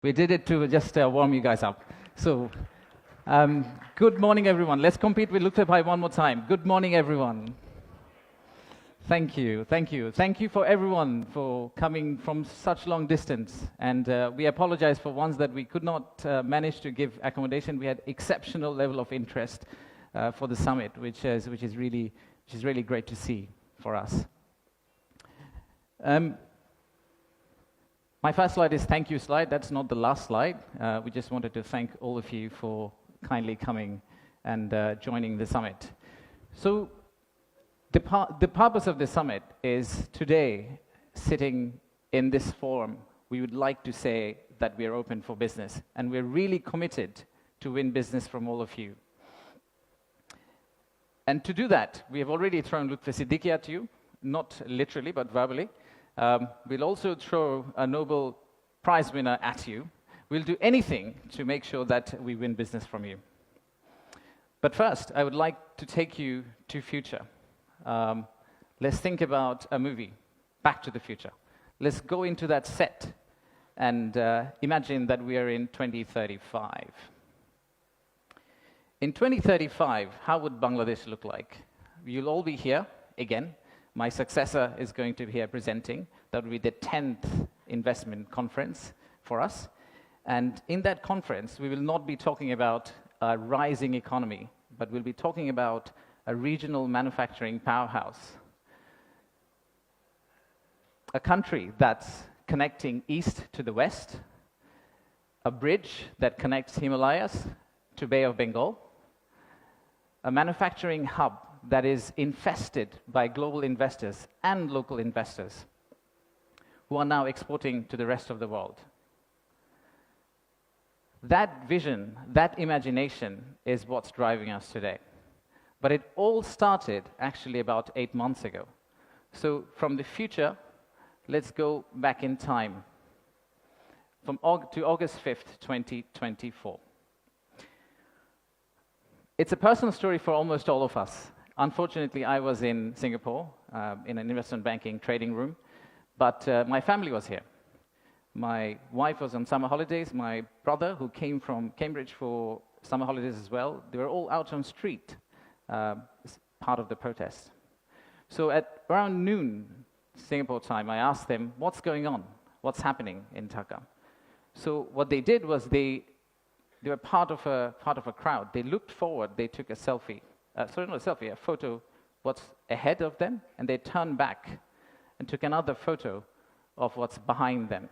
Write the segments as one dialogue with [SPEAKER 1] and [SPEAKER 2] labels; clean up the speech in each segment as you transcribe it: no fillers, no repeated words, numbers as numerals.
[SPEAKER 1] We did it to just warm you guys up. So, good morning, everyone. Let's compete with Lutfepai one more time. Good morning, everyone. Thank you, thank you. Thank you for everyone for coming from such long distance. And we apologize for ones that we could not manage to give accommodation. We had exceptional level of interest for the summit, which is really great to see for us. My first slide is thank you slide. That's not the last slide. We just wanted to thank all of you for kindly coming and joining the summit. So the purpose of the summit is today, sitting in this forum, we would like to say that we are open for business, and we're really committed to win business from all of you. And to do that, we have already thrown Lutfi Siddiqui at you, not literally, but verbally. We'll also throw a Nobel Prize winner at you. We'll do anything to make sure that we win business from you. But first, I would like to take you to future. Let's think about a movie, Back to the Future. Let's go into that set and imagine that we are in 2035. In 2035, how would Bangladesh look like? You'll all be here again. My successor is going to be here presenting. That will be the 10th investment conference for us. And in that conference, we will not be talking about a rising economy, but we'll be talking about a regional manufacturing powerhouse. A country that's connecting east to the west, a bridge that connects Himalayas to Bay of Bengal, a manufacturing hub that is infested by global investors and local investors who are now exporting to the rest of the world. That vision, that imagination is what's driving us today. But it all started actually about 8 months ago. So from the future, let's go back in time to August 5th, 2024. It's a personal story for almost all of us. Unfortunately, I was in Singapore in an investment banking trading room, but my family was here. My wife was on summer holidays. My brother, who came from Cambridge for summer holidays as well, they were all out on street as part of the protest. So at around noon Singapore time, I asked them, what's going on? What's happening in Dhaka? So what they did was they were part of a crowd. They looked forward. They took a selfie. A photo what's ahead of them, and they turned back and took another photo of what's behind them.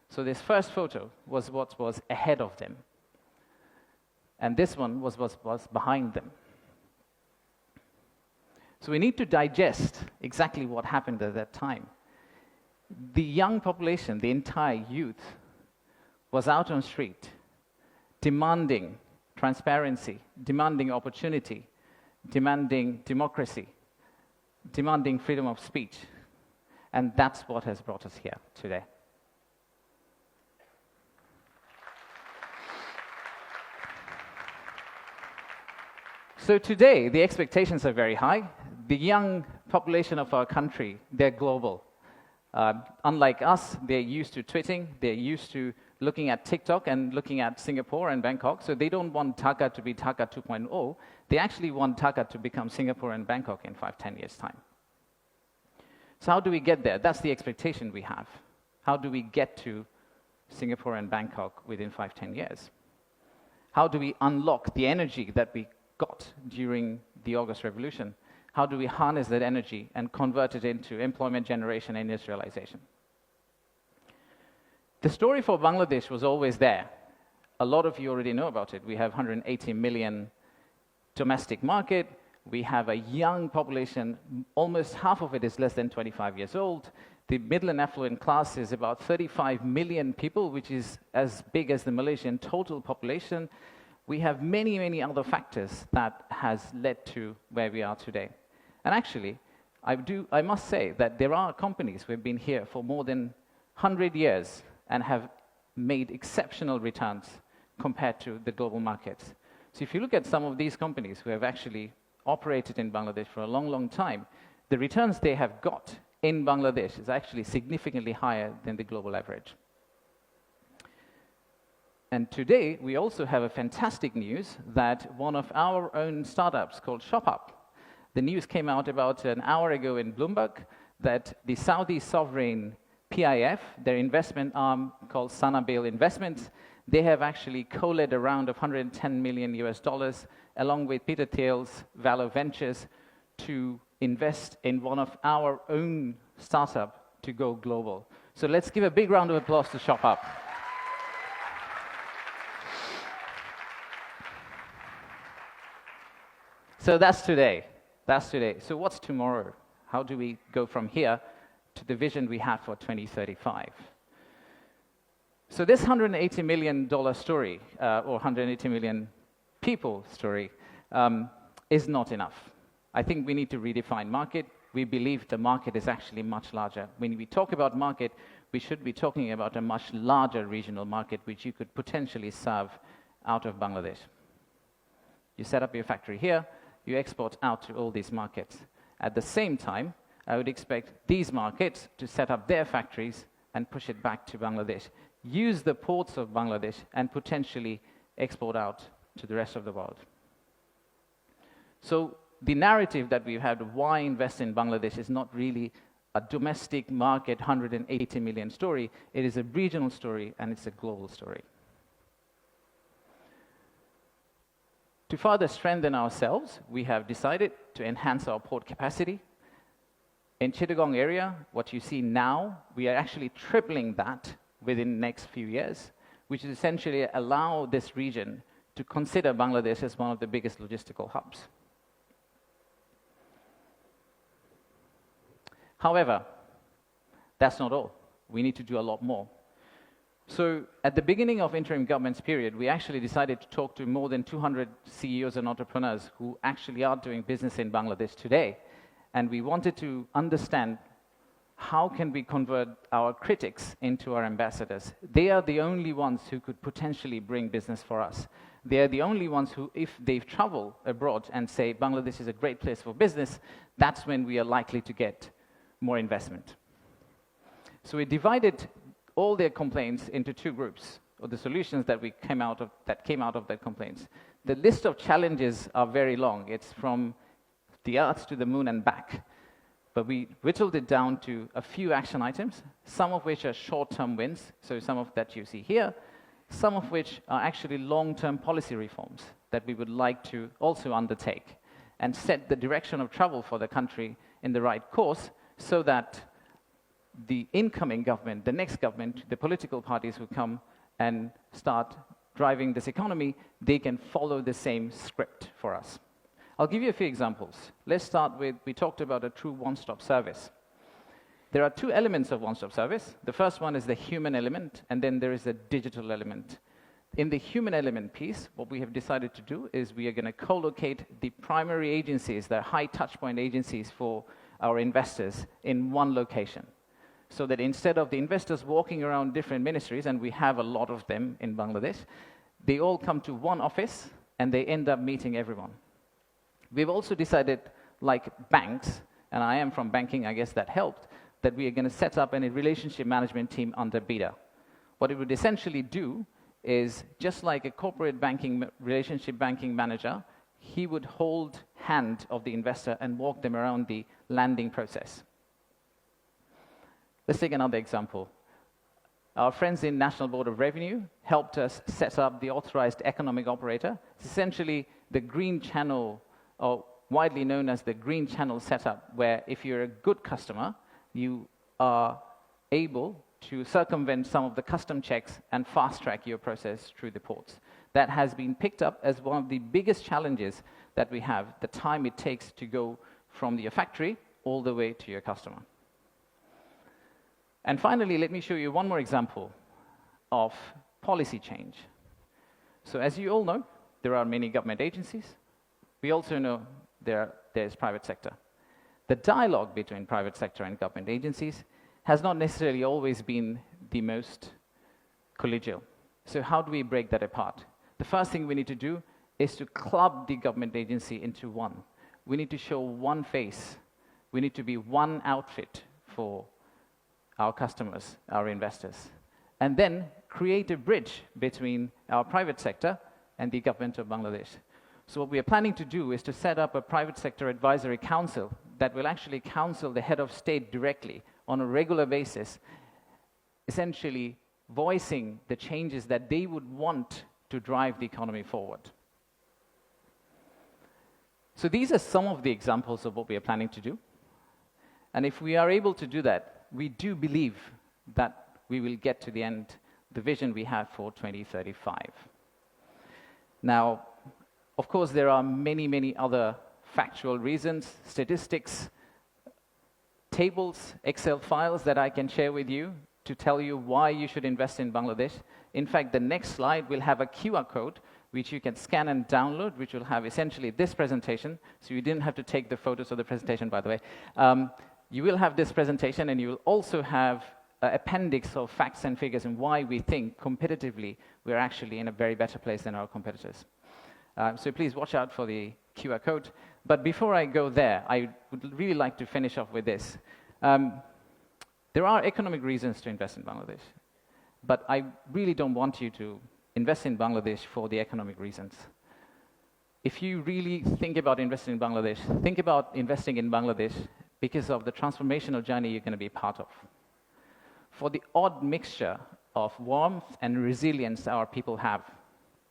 [SPEAKER 1] So this first photo was what was ahead of them, and this one was what was behind them. So we need to digest exactly what happened at that time. The young population, the entire youth, was out on street, demanding transparency, demanding opportunity, demanding democracy, demanding freedom of speech. And that's what has brought us here today. So today, the expectations are very high. The young population of our country, they're global. Unlike us, they're used to tweeting, they're used to looking at TikTok and looking at Singapore and Bangkok. So they don't want Dhaka to be Dhaka 2.0. They actually want Dhaka to become Singapore and Bangkok in 5-10 years' time. So how do we get there? That's the expectation we have. How do we get to Singapore and Bangkok within 5-10 years? How do we unlock the energy that we got during the August Revolution? How do we harness that energy and convert it into employment generation and industrialization? The story for Bangladesh was always there. A lot of you already know about it. We have 180 million domestic market. We have a young population. Almost half of it is less than 25 years old. The middle and affluent class is about 35 million people, which is as big as the Malaysian total population. We have many, many other factors that has led to where we are today. And actually, I must say that there are companies who have been here for more than 100 years and have made exceptional returns compared to the global markets. So if you look at some of these companies who have actually operated in Bangladesh for a long, long time, the returns they have got in Bangladesh is actually significantly higher than the global average. And today, we also have a fantastic news that one of our own startups called ShopUp, the news came out about an hour ago in Bloomberg that the Saudi sovereign PIF, their investment arm called Sanabil Investments, they have actually co-led a round of $110 million along with Peter Thiel's Valor Ventures to invest in one of our own startup to go global. So let's give a big round of applause to ShopUp. So that's today. That's today. So what's tomorrow? How do we go from here to the vision we have for 2035? So this $180 million story, or 180 million people story, is not enough. I think we need to redefine market. We believe the market is actually much larger. When we talk about market, we should be talking about a much larger regional market which you could potentially serve out of Bangladesh. You set up your factory here, you export out to all these markets. At the same time, I would expect these markets to set up their factories and push it back to Bangladesh. Use the ports of Bangladesh and potentially export out to the rest of the world. So the narrative that we've had of why invest in Bangladesh is not really a domestic market 180 million story. It is a regional story and it's a global story. To further strengthen ourselves, we have decided to enhance our port capacity. In Chittagong area, what you see now, we are actually tripling that within the next few years, which is essentially allow this region to consider Bangladesh as one of the biggest logistical hubs. However, that's not all. We need to do a lot more. So at the beginning of interim government's period, we actually decided to talk to more than 200 CEOs and entrepreneurs who actually are doing business in Bangladesh today. And we wanted to understand how can we convert our critics into our ambassadors. They are the only ones who could potentially bring business for us. They are the only ones who, if they travel abroad and say Bangladesh is a great place for business, that's when we are likely to get more investment. So we divided all their complaints into two groups, or the solutions that came out of their complaints. The list of challenges are very long. It's from the earth to the moon and back. But we whittled it down to a few action items, some of which are short-term wins, so some of that you see here, some of which are actually long-term policy reforms that we would like to also undertake and set the direction of travel for the country in the right course so that the incoming government, the next government, the political parties who come and start driving this economy, they can follow the same script for us. I'll give you a few examples. Let's start with, we talked about a true one-stop service. There are two elements of one-stop service. The first one is the human element, and then there is a digital element. In the human element piece, what we have decided to do is we are going to co-locate the primary agencies, the high touchpoint agencies for our investors in one location. So that instead of the investors walking around different ministries, and we have a lot of them in Bangladesh, they all come to one office and they end up meeting everyone. We've also decided, like banks, and I am from banking, I guess that helped, that we are going to set up a relationship management team under BIDA. What it would essentially do is, just like a corporate banking, relationship banking manager, he would hold hand of the investor and walk them around the landing process. Let's take another example. Our friends in National Board of Revenue helped us set up the authorized economic operator. It's essentially the green channel, or widely known as the green channel setup, where if you're a good customer, you are able to circumvent some of the custom checks and fast-track your process through the ports. That has been picked up as one of the biggest challenges that we have, the time it takes to go from your factory all the way to your customer. And finally, let me show you one more example of policy change. So as you all know, there are many government agencies. We also know there's private sector. The dialogue between private sector and government agencies has not necessarily always been the most collegial. So how do we break that apart? The first thing we need to do is to club the government agency into one. We need to show one face. We need to be one outfit for our customers, our investors. And then create a bridge between our private sector and the government of Bangladesh. So what we are planning to do is to set up a private sector advisory council that will actually counsel the head of state directly on a regular basis, essentially voicing the changes that they would want to drive the economy forward. So these are some of the examples of what we are planning to do. And if we are able to do that, we do believe that we will get to the end, the vision we have for 2035. Now, of course, there are many, many other factual reasons, statistics, tables, Excel files that I can share with you to tell you why you should invest in Bangladesh. In fact, the next slide will have a QR code which you can scan and download, which will have essentially this presentation. So you didn't have to take the photos of the presentation, by the way. You will have this presentation, and you will also have an appendix of facts and figures and why we think competitively we're actually in a very better place than our competitors. So please watch out for the QR code. But before I go there, I would really like to finish off with this. There are economic reasons to invest in Bangladesh, but I really don't want you to invest in Bangladesh for the economic reasons. If you really think about investing in Bangladesh, think about investing in Bangladesh because of the transformational journey you're going to be part of. For the odd mixture of warmth and resilience our people have,